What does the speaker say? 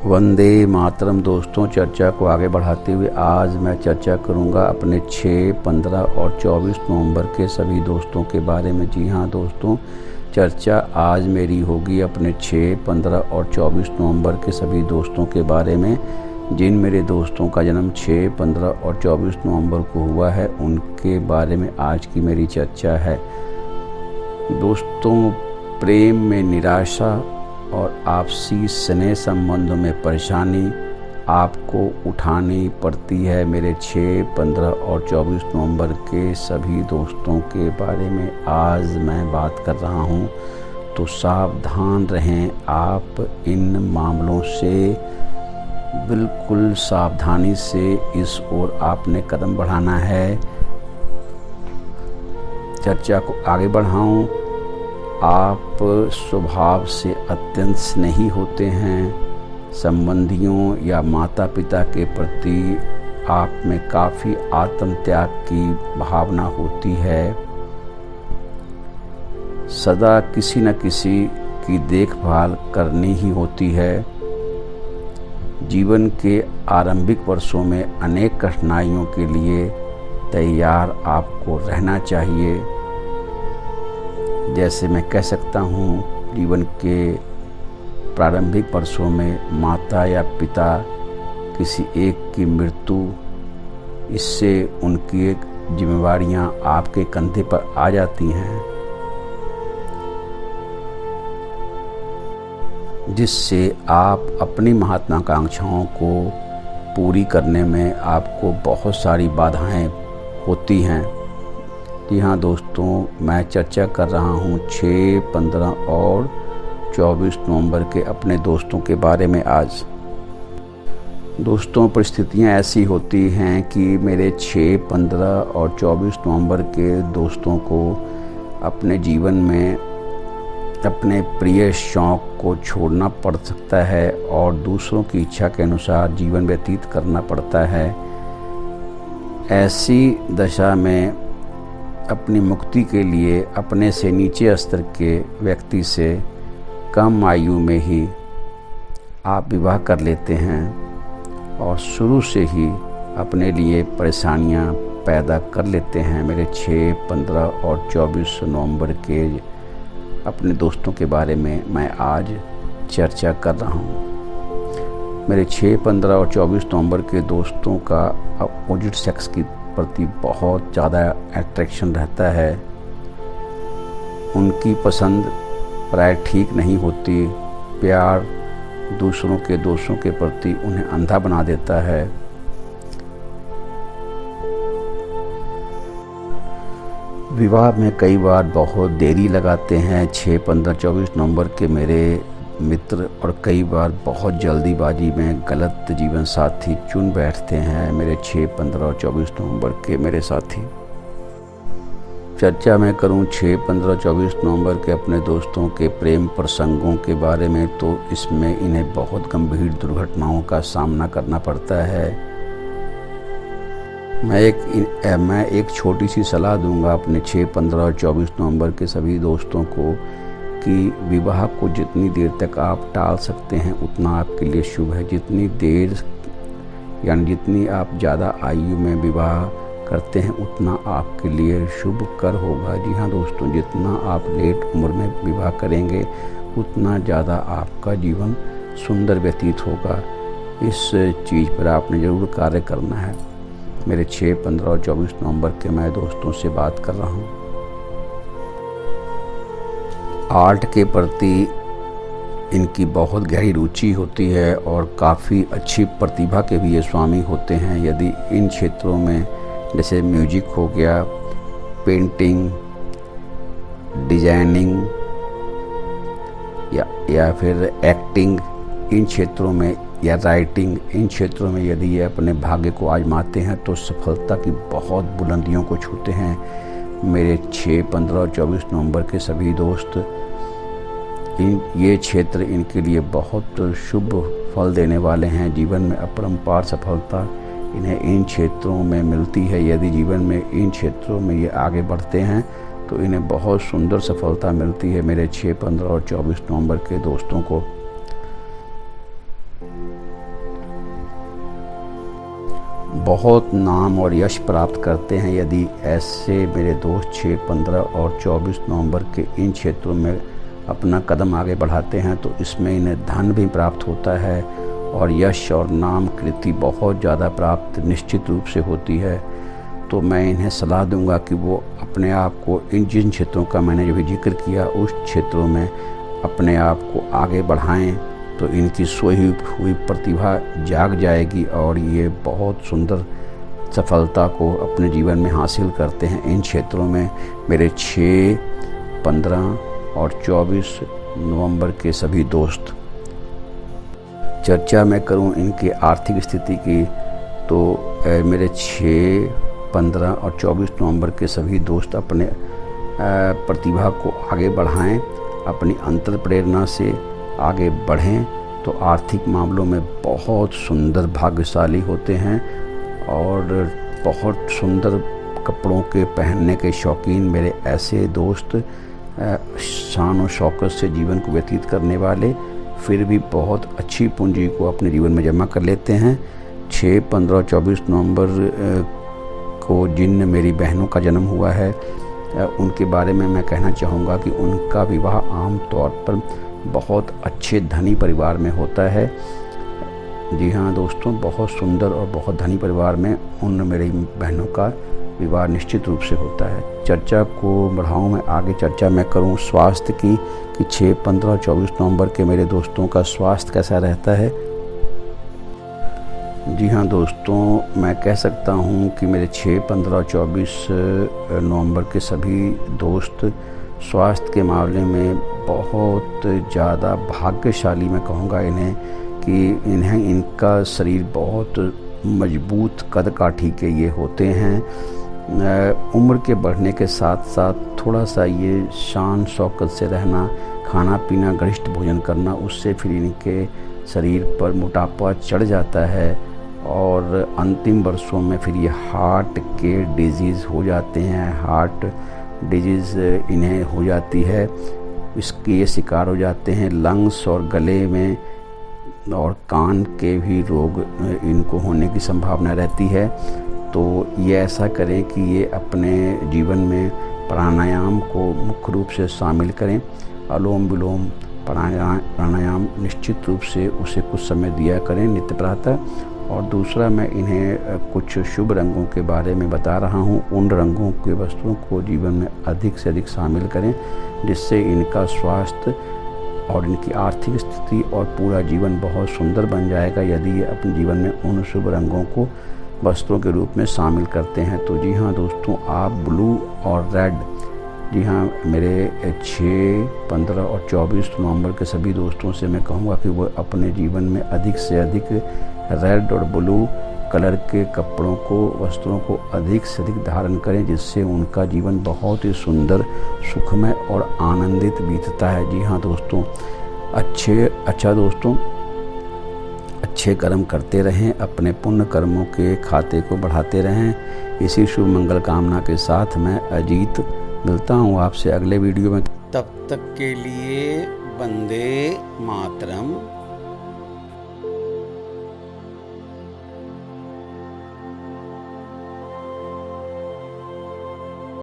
वंदे मातरम। दोस्तों, चर्चा को आगे बढ़ाते हुए आज मैं चर्चा करूंगा अपने 6, 15 और 24 नवंबर के सभी दोस्तों के बारे में। जी हाँ दोस्तों, चर्चा आज मेरी होगी अपने 6, 15 और 24 नवंबर के सभी दोस्तों के बारे में। जिन मेरे दोस्तों का जन्म 6, 15 और 24 नवंबर को हुआ है उनके बारे में आज की मेरी चर्चा है। दोस्तों, प्रेम में निराशा और आपसी स्नेह संबंधों में परेशानी आपको उठानी पड़ती है। मेरे 6, 15 और 24 नवंबर के सभी दोस्तों के बारे में आज मैं बात कर रहा हूं, तो सावधान रहें। आप इन मामलों से बिल्कुल सावधानी से इस ओर आपने कदम बढ़ाना है। चर्चा को आगे बढ़ाऊं। आप स्वभाव से अत्यंत स्नेही होते हैं। संबंधियों या माता पिता के प्रति आप में काफ़ी आत्मत्याग की भावना होती है। सदा किसी न किसी की देखभाल करनी ही होती है। जीवन के आरंभिक वर्षों में अनेक कठिनाइयों के लिए तैयार आपको रहना चाहिए। जैसे मैं कह सकता हूँ, जीवन के प्रारंभिक वर्षों में माता या पिता किसी एक की मृत्यु, इससे उनकी एक जिम्मेवारियाँ आपके कंधे पर आ जाती हैं, जिससे आप अपनी महत्वाकांक्षाओं को पूरी करने में आपको बहुत सारी बाधाएं होती हैं। जी हाँ दोस्तों, मैं चर्चा कर रहा हूँ 6, 15 और 24 नवंबर के अपने दोस्तों के बारे में आज। दोस्तों, परिस्थितियाँ ऐसी होती हैं कि मेरे 6, 15 और 24 नवंबर के दोस्तों को अपने जीवन में अपने प्रिय शौक़ को छोड़ना पड़ सकता है और दूसरों की इच्छा के अनुसार जीवन व्यतीत करना पड़ता है। ऐसी दशा में अपनी मुक्ति के लिए अपने से नीचे स्तर के व्यक्ति से कम आयु में ही आप विवाह कर लेते हैं और शुरू से ही अपने लिए परेशानियां पैदा कर लेते हैं। मेरे 6, 15 और 24 नवंबर के अपने दोस्तों के बारे में मैं आज चर्चा कर रहा हूं। मेरे 6, 15 और 24 नवंबर के दोस्तों का अपोजिट सेक्स की प्रति बहुत ज़्यादा अट्रैक्शन रहता है। उनकी पसंद प्राय ठीक नहीं होती। प्यार दूसरों के दोस्तों के प्रति उन्हें अंधा बना देता है। विवाह में कई बार बहुत देरी लगाते हैं 6, 15, 24 नवंबर के मेरे मित्र, और कई बार बहुत जल्दीबाजी में गलत जीवन साथी चुन बैठते हैं। मेरे 6, 15 और 24 नवंबर के मेरे साथी। चर्चा मैं करूं 6, 15, 24 नवंबर के अपने दोस्तों के प्रेम प्रसंगों के बारे में, तो इसमें इन्हें बहुत गंभीर दुर्घटनाओं का सामना करना पड़ता है। मैं एक छोटी सी सलाह दूंगा अपने 6, 15 और 24 नवंबर के सभी दोस्तों को कि विवाह को जितनी देर तक आप टाल सकते हैं उतना आपके लिए शुभ है। जितनी देर यानी जितनी आप ज़्यादा आयु में विवाह करते हैं उतना आपके लिए शुभ कर होगा। जी हाँ दोस्तों, जितना आप लेट उम्र में विवाह करेंगे उतना ज़्यादा आपका जीवन सुंदर व्यतीत होगा। इस चीज़ पर आपने ज़रूर कार्य करना है। मेरे 6, 15 और 24 नवंबर के मैं दोस्तों से बात कर रहा हूँ। आर्ट के प्रति इनकी बहुत गहरी रुचि होती है और काफ़ी अच्छी प्रतिभा के भी ये स्वामी होते हैं। यदि इन क्षेत्रों में जैसे म्यूजिक हो गया, पेंटिंग, डिजाइनिंग या फिर एक्टिंग, इन क्षेत्रों में या राइटिंग, इन क्षेत्रों में यदि ये अपने भाग्य को आजमाते हैं तो सफलता की बहुत बुलंदियों को छूते हैं। मेरे 6, 15 और 24 नवंबर के सभी दोस्त, ये क्षेत्र इनके लिए बहुत शुभ फल देने वाले हैं। जीवन में अपरंपार सफलता इन्हें इन क्षेत्रों में मिलती है। यदि जीवन में इन क्षेत्रों में ये आगे बढ़ते हैं तो इन्हें बहुत सुंदर सफलता मिलती है। मेरे 6, 15 और 24 नवंबर के दोस्तों को बहुत नाम और यश प्राप्त करते हैं। यदि ऐसे मेरे दोस्त 6, 15 और 24 नवंबर के इन क्षेत्रों में अपना कदम आगे बढ़ाते हैं तो इसमें इन्हें धन भी प्राप्त होता है और यश और नाम कृति बहुत ज़्यादा प्राप्त निश्चित रूप से होती है। तो मैं इन्हें सलाह दूंगा कि वो अपने आप को इन जिन क्षेत्रों का मैंने जो भी जिक्र किया उस क्षेत्रों में अपने आप को आगे बढ़ाएं तो इनकी सोई हुई प्रतिभा जाग जाएगी और ये बहुत सुंदर सफलता को अपने जीवन में हासिल करते हैं। इन क्षेत्रों में मेरे 6, 15 और 24 नवंबर के सभी दोस्त। चर्चा मैं करूं इनके आर्थिक स्थिति की तो मेरे 6, 15 और 24 नवंबर के सभी दोस्त अपने प्रतिभा को आगे बढ़ाएं, अपनी अंतर प्रेरणा से आगे बढ़ें तो आर्थिक मामलों में बहुत सुंदर भाग्यशाली होते हैं और बहुत सुंदर कपड़ों के पहनने के शौकीन मेरे ऐसे दोस्त शान और शौकत से जीवन को व्यतीत करने वाले फिर भी बहुत अच्छी पूंजी को अपने जीवन में जमा कर लेते हैं। 6, 15 और 24 नवंबर को जिन मेरी बहनों का जन्म हुआ है उनके बारे में मैं कहना चाहूँगा कि उनका विवाह आम तौर पर बहुत अच्छे धनी परिवार में होता है। जी हाँ दोस्तों, बहुत सुंदर और बहुत धनी परिवार में उन मेरी बहनों का विवाह निश्चित रूप से होता है। चर्चा को बढ़ाऊँ मैं आगे, चर्चा मैं करूँ स्वास्थ्य की कि 6, 15 और 24 नवंबर के मेरे दोस्तों का स्वास्थ्य कैसा रहता है। जी हाँ दोस्तों, मैं कह सकता हूँ कि मेरे 6, 15 और 24 नवंबर के सभी दोस्त स्वास्थ्य के मामले में बहुत ज़्यादा भाग्यशाली मैं कहूँगा इन्हें कि इनका शरीर बहुत मजबूत कद काठी के ये होते हैं। उम्र के बढ़ने के साथ साथ थोड़ा सा ये शान शौकत से रहना, खाना पीना, गरिष्ठ भोजन करना, उससे फिर इनके शरीर पर मोटापा चढ़ जाता है और अंतिम वर्षों में फिर ये हार्ट के डिजीज़ हो जाते हैं। हार्ट डिजीज़ इन्हें हो जाती है, इसके ये शिकार हो जाते हैं। लंग्स और गले में और कान के भी रोग इनको होने की संभावना रहती है। तो ये ऐसा करें कि ये अपने जीवन में प्राणायाम को मुख्य रूप से शामिल करें। अनुलोम विलोम प्राणायाम निश्चित रूप से उसे कुछ समय दिया करें नित्य प्रातः। और दूसरा, मैं इन्हें कुछ शुभ रंगों के बारे में बता रहा हूँ। उन रंगों के वस्तुओं को जीवन में अधिक से अधिक शामिल करें जिससे इनका स्वास्थ्य और इनकी आर्थिक स्थिति और पूरा जीवन बहुत सुंदर बन जाएगा यदि ये अपने जीवन में उन शुभ रंगों को वस्त्रों के रूप में शामिल करते हैं। तो जी हाँ दोस्तों, आप ब्लू और रेड, जी हाँ, मेरे 6, 15 और 24 नवंबर के सभी दोस्तों से मैं कहूँगा कि वो अपने जीवन में अधिक से अधिक रेड और ब्लू कलर के कपड़ों को, वस्त्रों को अधिक से अधिक धारण करें जिससे उनका जीवन बहुत ही सुंदर, सुखमय और आनंदित बीतता है। जी हाँ दोस्तों, अच्छे कर्म करते रहें, अपने पुण्य कर्मों के खाते को बढ़ाते रहें। इसी शुभ मंगल कामना के साथ मैं अजीत मिलता हूँ आपसे अगले वीडियो में। तब तक के लिए वंदे मातरम।